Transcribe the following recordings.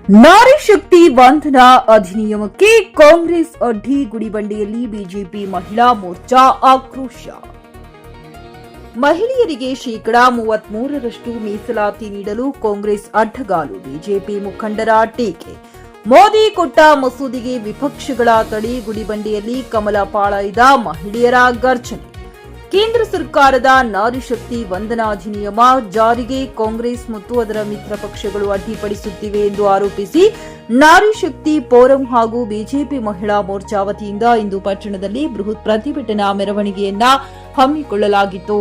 ನಾರಿ ಶಕ್ತಿ ವಂದನಾ ಅಧಿನಿಯಮಕ್ಕೆ ಕಾಂಗ್ರೆಸ್ ಅಡ್ಡಿ ಗುಡಿಬಂಡೆಯಲ್ಲಿ ಬಿಜೆಪಿ ಮಹಿಳಾ ಮೋರ್ಚಾ ಆಕ್ರೋಶ. ಮಹಿಳೆಯರಿಗೆ ಶೇಕಡಾ 33ರಷ್ಟು ಮೀಸಲಾತಿ ನೀಡಲು ಕಾಂಗ್ರೆಸ್ ಅಡ್ಡಗಾಲು, ಬಿಜೆಪಿ ಮುಖಂಡರ ಟೀಕೆ. ಮೋದಿ ಕೊಟ್ಟ ಮಸೂದೆಗೆ ವಿಪಕ್ಷಗಳ ತಡೆ, ಗುಡಿಬಂಡೆಯಲ್ಲಿ ಕಮಲ ಪಾಳೈದ ಮಹಿಳೆಯರ ಗರ್ಜನೆ. ಕೇಂದ್ರ ಸರ್ಕಾರದ ನಾರಿ ಶಕ್ತಿ ವಂದನಾ ಅಧಿನಿಯಮ ಜಾರಿಗೆ ಕಾಂಗ್ರೆಸ್ ಮತ್ತು ಅದರ ಮಿತ್ರ ಪಕ್ಷಗಳು ಅಡ್ಡಿಪಡಿಸುತ್ತಿವೆ ಎಂದು ಆರೋಪಿಸಿ ನಾರಿ ಶಕ್ತಿ ಫೋರಂ ಹಾಗೂ ಬಿಜೆಪಿ ಮಹಿಳಾ ಮೋರ್ಚಾ ವತಿಯಿಂದ ಇಂದು ಪಟ್ಟಣದಲ್ಲಿ ಬೃಹತ್ ಪ್ರತಿಭಟನಾ ಮೆರವಣಿಗೆಯನ್ನ ಹಮ್ಮಿಕೊಳ್ಳಲಾಗಿತ್ತು.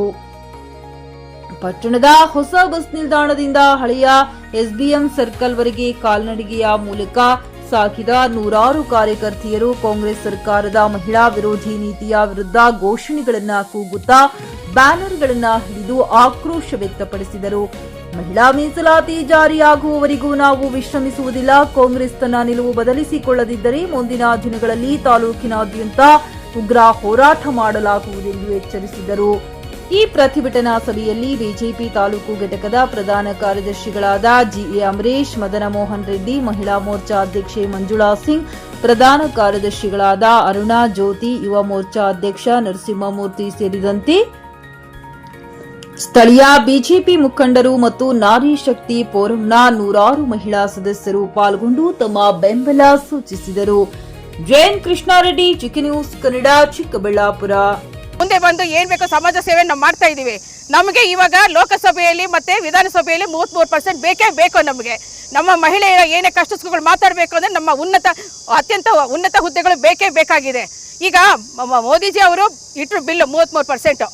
ಪಟ್ಟಣದ ಹೊಸ ಬಸ್ ನಿಲ್ದಾಣದಿಂದ ಹಳೆಯ ಎಸ್ಬಿಎಂ ಸರ್ಕಲ್ವರೆಗೆ ಕಾಲ್ನಡಿಗೆಯ ಮೂಲಕ ಸಾಗಿದ ನೂರಾರು ಕಾರ್ಯಕರ್ತೆಯರು ಕಾಂಗ್ರೆಸ್ ಸರ್ಕಾರದ ಮಹಿಳಾ ವಿರೋಧಿ ನೀತಿಯ ವಿರುದ್ಧ ಘೋಷಣೆಗಳನ್ನ ಕೂಗುತ್ತಾ ಬ್ಯಾನರ್ಗಳನ್ನ ಹಿಡಿದು ಆಕ್ರೋಶ ವ್ಯಕ್ತಪಡಿಸಿದರು. ಮಹಿಳಾ ಮೀಸಲಾತಿ ಜಾರಿಯಾಗುವವರೆಗೂ ನಾವು ವಿಶ್ರಮಿಸುವುದಿಲ್ಲ. ಕಾಂಗ್ರೆಸ್ ತನ್ನ ನಿಲುವು ಬದಲಿಸಿಕೊಳ್ಳದಿದ್ದರೆ ಮುಂದಿನ ದಿನಗಳಲ್ಲಿ ತಾಲೂಕಿನಾದ್ಯಂತ ಉಗ್ರ ಹೋರಾಟ ಮಾಡಲಾಗುವುದೆಂದು ಎಚ್ಚರಿಸಿದರು. ಈ ಪ್ರತಿಭಟನಾ ಸಭೆಯಲ್ಲಿ ಬಿಜೆಪಿ ತಾಲೂಕು ಘಟಕದ ಪ್ರಧಾನ ಕಾರ್ಯದರ್ಶಿಗಳಾದ ಜಿಎ ಅಮರೇಶ್, ಮದನ ಮೋಹನ್ ರೆಡ್ಡಿ, ಮಹಿಳಾ ಮೋರ್ಚಾ ಅಧ್ಯಕ್ಷೆ ಮಂಜುಳಾ ಸಿಂಗ್, ಪ್ರಧಾನ ಕಾರ್ಯದರ್ಶಿಗಳಾದ ಅರುಣಾ ಜ್ಯೋತಿ, ಯುವ ಮೋರ್ಚಾ ಅಧ್ಯಕ್ಷ ನರಸಿಂಹಮೂರ್ತಿ ಸೇರಿದಂತೆ ಸ್ಥಳೀಯ ಬಿಜೆಪಿ ಮುಖಂಡರು ಮತ್ತು ನಾರಿ ಶಕ್ತಿ ಫೋರಂನ ನೂರಾರು ಮಹಿಳಾ ಸದಸ್ಯರು ಪಾಲ್ಗೊಂಡು ತಮ್ಮ ಬೆಂಬಲ ಸೂಚಿಸಿದರು. ಜೈನ್ ಕೃಷ್ಣಾರೆಡ್ಡಿ, ಚಿಕ್ಕಿ ನ್ಯೂಸ್ ಕನ್ನಡ, ಚಿಕ್ಕಬಳ್ಳಾಪುರ. ಮುಂದೆ ಬಂದು ಏನ್ ಬೇಕೋ ಸಮಾಜ ಸೇವೆ ನಾವು ಮಾಡ್ತಾ ಇದೀವಿ. ನಮಗೆ ಇವಾಗ ಲೋಕಸಭೆಯಲ್ಲಿ ಮತ್ತೆ ವಿಧಾನಸಭೆಯಲ್ಲಿ 33% ಬೇಕೇ ಬೇಕು. ನಮಗೆ ನಮ್ಮ ಮಹಿಳೆಯರ ಏನೇ ಕಷ್ಟ ಸುಖಗಳು ಮಾತಾಡಬೇಕು ಅಂದ್ರೆ ನಮ್ಮ ಅತ್ಯಂತ ಉನ್ನತ ಹುದ್ದೆಗಳು ಬೇಕೇ ಬೇಕಾಗಿದೆ. ಈಗ ಮೋದಿಜಿ ಅವರು ಇಟ್ಟರು ಬಿಲ್ 33%.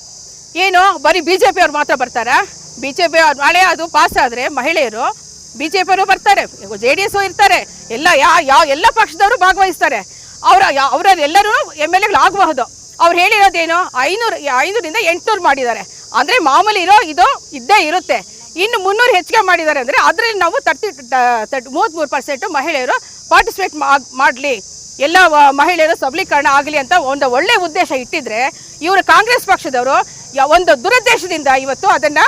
ಏನು ಬರೀ ಬಿಜೆಪಿ ಅವ್ರು ಮಾತ್ರ ಬರ್ತಾರಾ? ಬಿಜೆಪಿ ನಾಳೆ ಅದು ಪಾಸ್ ಆದ್ರೆ ಮಹಿಳೆಯರು ಬಿಜೆಪಿ ಅವರು ಬರ್ತಾರೆ, JDS ಇರ್ತಾರೆ, ಎಲ್ಲ ಪಕ್ಷದವರು ಭಾಗವಹಿಸ್ತಾರೆ. ಅವರೆಲ್ಲರೂ MLA ಆಗಬಹುದು. ಅವ್ರು ಹೇಳಿರೋದೇನು 500ರಿಂದ 800 ಮಾಡಿದ್ದಾರೆ. ಅಂದರೆ ಮಾಮೂಲಿ ಇದು ಇದ್ದೇ ಇರುತ್ತೆ. ಇನ್ನು 300 ಹೆಚ್ಚಿಗೆ ಮಾಡಿದ್ದಾರೆ ಅಂದರೆ ಅದರಲ್ಲಿ ನಾವು 33% ಮಹಿಳೆಯರು ಪಾರ್ಟಿಸಿಪೇಟ್ ಮಾಡಲಿ, ಎಲ್ಲ ಮಹಿಳೆಯರು ಸಬಲೀಕರಣ ಆಗಲಿ ಅಂತ ಒಂದು ಒಳ್ಳೆ ಉದ್ದೇಶ ಇಟ್ಟಿದ್ರೆ, ಇವರು ಕಾಂಗ್ರೆಸ್ ಪಕ್ಷದವರು ಒಂದು ದುರುದ್ದೇಶದಿಂದ ಇವತ್ತು ಅದನ್ನು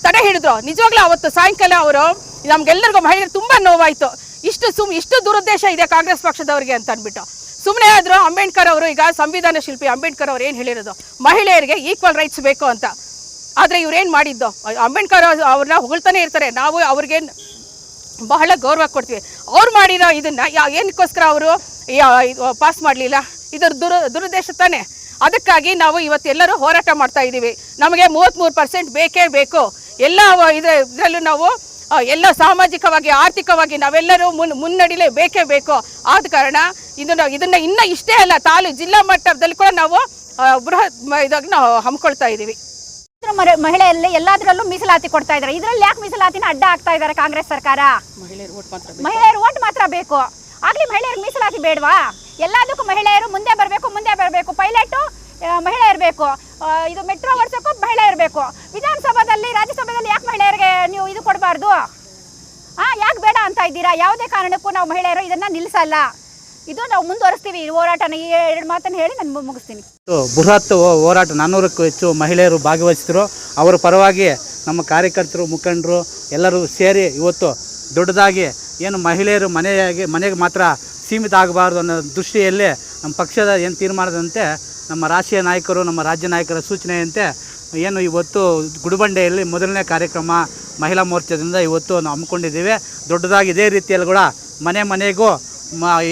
ತಡೆ ಹಿಡಿದ್ರು. ನಿಜವಾಗ್ಲೂ ಅವತ್ತು ಸಾಯಂಕಾಲ ಅವರು ನಮ್ಗೆಲ್ಲರಿಗೂ ಮಹಿಳೆಯರು ತುಂಬ ನೋವಾಯಿತು. ಇಷ್ಟು ದುರುದ್ದೇಶ ಇದೆ ಕಾಂಗ್ರೆಸ್ ಪಕ್ಷದವರಿಗೆ ಅಂತ ಅಂದ್ಬಿಟ್ಟು ಸುಮ್ಮನೆ ಆದರೂ. ಅಂಬೇಡ್ಕರ್ ಅವರು, ಈಗ ಸಂವಿಧಾನ ಶಿಲ್ಪಿ ಅಂಬೇಡ್ಕರ್ ಅವ್ರು ಏನು ಹೇಳಿರೋದು, ಮಹಿಳೆಯರಿಗೆ ಈಕ್ವಲ್ ರೈಟ್ಸ್ ಬೇಕು ಅಂತ. ಆದರೆ ಇವ್ರೇನು ಮಾಡಿದ್ದು, ಅಂಬೇಡ್ಕರ್ ಅವ್ರನ್ನ ಹೊಗಳ್ತಾನೆ ಇರ್ತಾರೆ. ನಾವು ಅವ್ರಿಗೆ ಬಹಳ ಗೌರವ ಕೊಡ್ತೀವಿ. ಅವ್ರು ಮಾಡಿರೋ ಇದನ್ನು ಏನಕ್ಕೋಸ್ಕರ ಅವರು ಪಾಸ್ ಮಾಡಲಿಲ್ಲ? ಇದರ ದುರುದ್ದೇಶ ತಾನೆ. ಅದಕ್ಕಾಗಿ ನಾವು ಇವತ್ತೆಲ್ಲರೂ ಹೋರಾಟ ಮಾಡ್ತಾ ಇದ್ದೀವಿ. ನಮಗೆ 33% ಬೇಕೇ ಬೇಕು. ಎಲ್ಲ ಇದರಲ್ಲೂ ನಾವು ಎಲ್ಲ ಸಾಮಾಜಿಕವಾಗಿ ಆರ್ಥಿಕವಾಗಿ ನಾವೆಲ್ಲರೂ ಮುನ್ನಡಿಲೇ ಬೇಕೇ ಬೇಕು. ಆದ ಕಾರಣ ಇದನ್ನ ಇನ್ನ ಇಷ್ಟೇ ಅಲ್ಲ, ಜಿಲ್ಲಾ ಮಟ್ಟದಲ್ಲಿ ಕೂಡ ನಾವು ಬೃಹತ್ ಇದಾಗಿ ನಾವು ಹಮ್ಮಿಕೊಳ್ತಾ ಇದ್ದೀವಿ. ಮಹಿಳೆಯಲ್ಲಿ ಎಲ್ಲದರಲ್ಲೂ ಮೀಸಲಾತಿ ಕೊಡ್ತಾ ಇದ್ದಾರೆ. ಇದರಲ್ಲಿ ಯಾಕೆ ಮೀಸಲಾತಿನ ಅಡ್ಡ ಆಗ್ತಾ ಇದ್ದಾರೆ ಕಾಂಗ್ರೆಸ್ ಸರ್ಕಾರ? ಮಹಿಳೆಯರು ಓಟ್ ಮಾತ್ರ ಬೇಕು. ಆಗ್ಲಿ ಮಹಿಳೆಯರಿಗೆ ಮೀಸಲಾತಿ ಬೇಡವಾ? ಎಲ್ಲದಕ್ಕೂ ಮಹಿಳೆಯರು ಮುಂದೆ ಬರಬೇಕು. ಪೈಲಟ್ ಮಹಿಳೆ ಇರಬೇಕು, ಇದು ಮೆಟ್ರೋ ಓಡಿಸೋಕ್ಕೂ ಮಹಿಳೆ ಇರಬೇಕು. ವಿಧಾನಸಭಾದಲ್ಲಿ ರಾಜ್ಯಸಭೆಯಲ್ಲಿ ಯಾಕೆ ಮಹಿಳೆಯರಿಗೆ ನೀವು ಇದು ಕೊಡಬಾರ್ದು? ಯಾಕೆ ಬೇಡ ಅಂತ ಇದ್ದೀರಾ? ಯಾವುದೇ ಕಾರಣಕ್ಕೂ ನಾವು ಮಹಿಳೆಯರು ಇದನ್ನ ನಿಲ್ಲಿಸಲ್ಲ. ಇದು ನಾವು ಮುಂದುವರಿಸ್ತೀವಿ ಈ ಹೋರಾಟನ. ಈ 2 ಮಾತನ್ನು ಹೇಳಿ ನಾನು ಮುಗಿಸ್ತೀನಿ. ಬೃಹತ್ ಹೋರಾಟ 400ಕ್ಕೂ ಹೆಚ್ಚು ಮಹಿಳೆಯರು ಭಾಗವಹಿಸಿದ್ರು. ಅವರ ಪರವಾಗಿ ನಮ್ಮ ಕಾರ್ಯಕರ್ತರು, ಮುಖಂಡರು ಎಲ್ಲರೂ ಸೇರಿ ಇವತ್ತು ದೊಡ್ಡದಾಗಿ ಏನು ಮಹಿಳೆಯರು ಮನೆಗೆ ಮಾತ್ರ ಸೀಮಿತ ಆಗಬಾರ್ದು ಅನ್ನೋ ದೃಷ್ಟಿಯಲ್ಲಿ ನಮ್ಮ ಪಕ್ಷದ ಏನು ತೀರ್ಮಾನದಂತೆ ನಮ್ಮ ರಾಷ್ಟ್ರೀಯ ನಾಯಕರು, ನಮ್ಮ ರಾಜ್ಯ ನಾಯಕರ ಸೂಚನೆಯಂತೆ ಏನು ಇವತ್ತು ಗುಡಿಬಂಡೆಯಲ್ಲಿ ಮೊದಲನೇ ಕಾರ್ಯಕ್ರಮ ಮಹಿಳಾ ಮೋರ್ಚಾದಿಂದ ಇವತ್ತು ನಾವು ಹಮ್ಮಿಕೊಂಡಿದ್ದೀವಿ. ದೊಡ್ಡದಾಗಿ ಇದೇ ರೀತಿಯಲ್ಲಿ ಕೂಡ ಮನೆಗೂ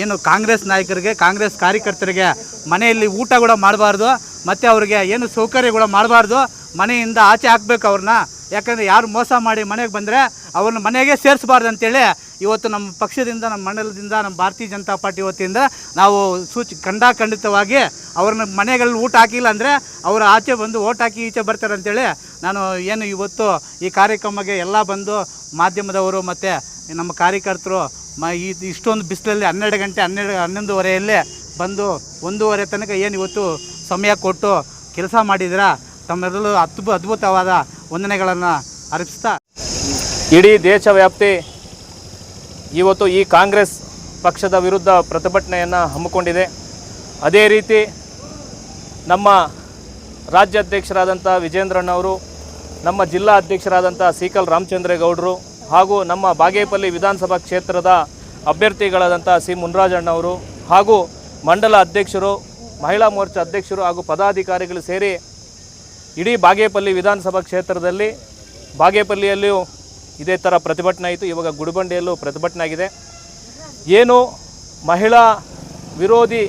ಏನು ಕಾಂಗ್ರೆಸ್ ನಾಯಕರಿಗೆ, ಕಾಂಗ್ರೆಸ್ ಕಾರ್ಯಕರ್ತರಿಗೆ ಮನೆಯಲ್ಲಿ ಊಟ ಕೂಡ ಮಾಡಬಾರ್ದು, ಮತ್ತು ಅವ್ರಿಗೆ ಏನು ಸೌಕರ್ಯ ಕೂಡ ಮಾಡಬಾರ್ದು. ಮನೆಯಿಂದ ಆಚೆ ಹಾಕಬೇಕು ಅವ್ರನ್ನ. ಯಾಕಂದರೆ ಯಾರು ಮೋಸ ಮಾಡಿ ಮನೆಗೆ ಬಂದರೆ ಅವ್ರನ್ನ ಮನೆಗೆ ಸೇರಿಸಬಾರ್ದು ಅಂತೇಳಿ ಇವತ್ತು ನಮ್ಮ ಪಕ್ಷದಿಂದ, ನಮ್ಮ ಮಂಡಲದಿಂದ, ನಮ್ಮ ಭಾರತೀಯ ಜನತಾ ಪಾರ್ಟಿ ವತಿಯಿಂದ ನಾವು ಖಂಡಿತವಾಗಿ ಅವ್ರನ್ನ ಮನೆಗಳಲ್ಲಿ ಊಟ ಹಾಕಿಲ್ಲ ಅಂದರೆ ಅವರು ಆಚೆ ಬಂದು ಓಟ್ ಹಾಕಿ ಈಚೆ ಬರ್ತಾರೆ ಅಂತೇಳಿ ನಾನು ಏನು ಇವತ್ತು ಈ ಕಾರ್ಯಕ್ರಮಕ್ಕೆ ಎಲ್ಲ ಬಂದು ಮಾಧ್ಯಮದವರು ಮತ್ತು ನಮ್ಮ ಕಾರ್ಯಕರ್ತರು ಇಷ್ಟೊಂದು ಬಿಸಿಲಲ್ಲಿ 12 ಗಂಟೆ 11:30 ಬಂದು 1:30 ತನಕ ಏನು ಇವತ್ತು ಸಮಯ ಕೊಟ್ಟು ಕೆಲಸ ಮಾಡಿದ್ದೀರಾ, ತಮ್ಮೆಲ್ಲರೂ ಅದ್ಭುತವಾದ ವಂದನೆಗಳನ್ನು ಅರ್ಪಿಸ್ತಾ ಇಡೀ ದೇಶವ್ಯಾಪ್ತಿ ಇವತ್ತು ಈ ಕಾಂಗ್ರೆಸ್ ಪಕ್ಷದ ವಿರುದ್ಧ ಪ್ರತಿಭಟನೆಯನ್ನು ಹಮ್ಮಿಕೊಂಡಿದೆ. ಅದೇ ರೀತಿ ನಮ್ಮ ರಾಜ್ಯಾಧ್ಯಕ್ಷರಾದಂಥ ವಿಜೇಂದ್ರಣ್ಣವರು, ನಮ್ಮ ಜಿಲ್ಲಾ ಅಧ್ಯಕ್ಷರಾದಂಥ ಸೀಕಲ್ ರಾಮಚಂದ್ರೇಗೌಡರು ಹಾಗೂ ನಮ್ಮ ಬಾಗೇಪಲ್ಲಿ ವಿಧಾನಸಭಾ ಕ್ಷೇತ್ರದ ಅಭ್ಯರ್ಥಿಗಳಾದಂಥ ಸಿ ಮುನ್ರಾಜಣ್ಣವರು ಹಾಗೂ ಮಂಡಲ ಅಧ್ಯಕ್ಷರು, ಮಹಿಳಾ ಮೋರ್ಚಾ ಅಧ್ಯಕ್ಷರು ಹಾಗೂ ಪದಾಧಿಕಾರಿಗಳು ಸೇರಿ ಇಡೀ ಬಾಗೇಪಲ್ಲಿ ವಿಧಾನಸಭಾ ಕ್ಷೇತ್ರದಲ್ಲಿ ಬಾಗೇಪಲ್ಲಿಯಲ್ಲಿಯೂ ಇದೇ ಥರ ಪ್ರತಿಭಟನೆ ಆಯಿತು. ಇವಾಗ ಗುಡಿಬಂಡೆಯಲ್ಲೂ ಪ್ರತಿಭಟನೆ ಆಗಿದೆ. ಏನು ಮಹಿಳಾ ವಿರೋಧಿ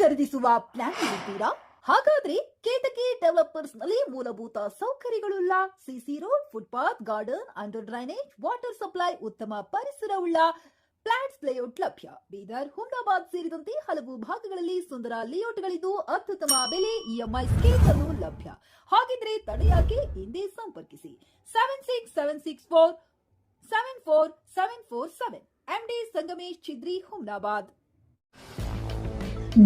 ಖರೀದಿಸುವ ಪ್ಲಾನ್ ಇದ್ದೀರಾ? ಹಾಗಾದ್ರೆ ಕೇತಕಿ ಡೆವಲಪರ್ಸ್ ನಲ್ಲಿ ಮೂಲಭೂತ ಸೌಕರ್ಯಗಳುಳ್ಳ CC road, footpath, garden, under drainage, water supply, ಉತ್ತಮ ಪರಿಸರವುಳ್ಳ ಫ್ಲಾಟ್ಸ್ ಲೇಔಟ್ ಲಭ್ಯ. ಬೀದರ್, ಹುಮ್ನಾಬಾದ್ ಸೇರಿದಂತೆ ಹಲವು ಭಾಗಗಳಲ್ಲಿ ಸುಂದರ ಲೇಔಟ್ಗಳಿದ್ದು ಅತ್ಯುತ್ತಮ ಬೆಲೆ, ಇಎಂಐ ಸ್ಕೀಮ್ಸ್ ಅನ್ನು ಲಭ್ಯ. ಹಾಗಿದ್ರೆ ತಡೆಯಾಕೆ ಹಿಂದೆ ಸಂಪರ್ಕಿಸಿ 7676474747 MD ಸಂಗಮೇಶ್ ಚಿದ್ರಿ, ಹುಮ್ನಾಬಾದ್.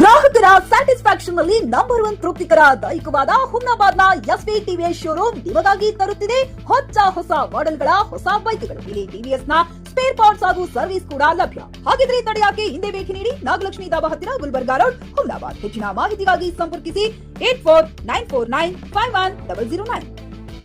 ಗ್ರಾಹಕರ ಸ್ಯಾಟಿಸ್ಫ್ಯಾಕ್ಷನ್ ನಲ್ಲಿ ನಂಬರ್ 1 ತೃಪ್ತಿಕರ ದೈಹಿಕವಾದ ಹುಮ್ನಾಬಾದ್ನ ಎಸ್ವಿ ಟಿವಿಎಸ್ ಶೋರೂಮ್ ನಿಮಗಾಗಿ ತರುತ್ತಿದೆ ಹೊಸ ಮಾಡೆಲ್ಗಳ ಹೊಸ ಬೈಕ್ಗಳು. ಇಲ್ಲಿ ಟಿವಿಎಸ್ ನ ಸ್ಪೇರ್ ಪಾರ್ಟ್ಸ್ ಹಾಗೂ ಸರ್ವಿಸ್ ಕೂಡ ಲಭ್ಯ. ಹಾಗಿದ್ರೆ ತಡೆಯಾಕೆ ಹಿಂದೆ ಭೇಟಿ ನೀಡಿ. ನಾಗಲಕ್ಷ್ಮಿ ಧಾಬಾ ಹತ್ತಿರ, ಗುಲ್ಬರ್ಗಾ ರೋಡ್, ಹುಮ್ನಾಬಾದ್. ಹೆಚ್ಚಿನ ಮಾಹಿತಿಗಾಗಿ ಸಂಪರ್ಕಿಸಿ 8494951009.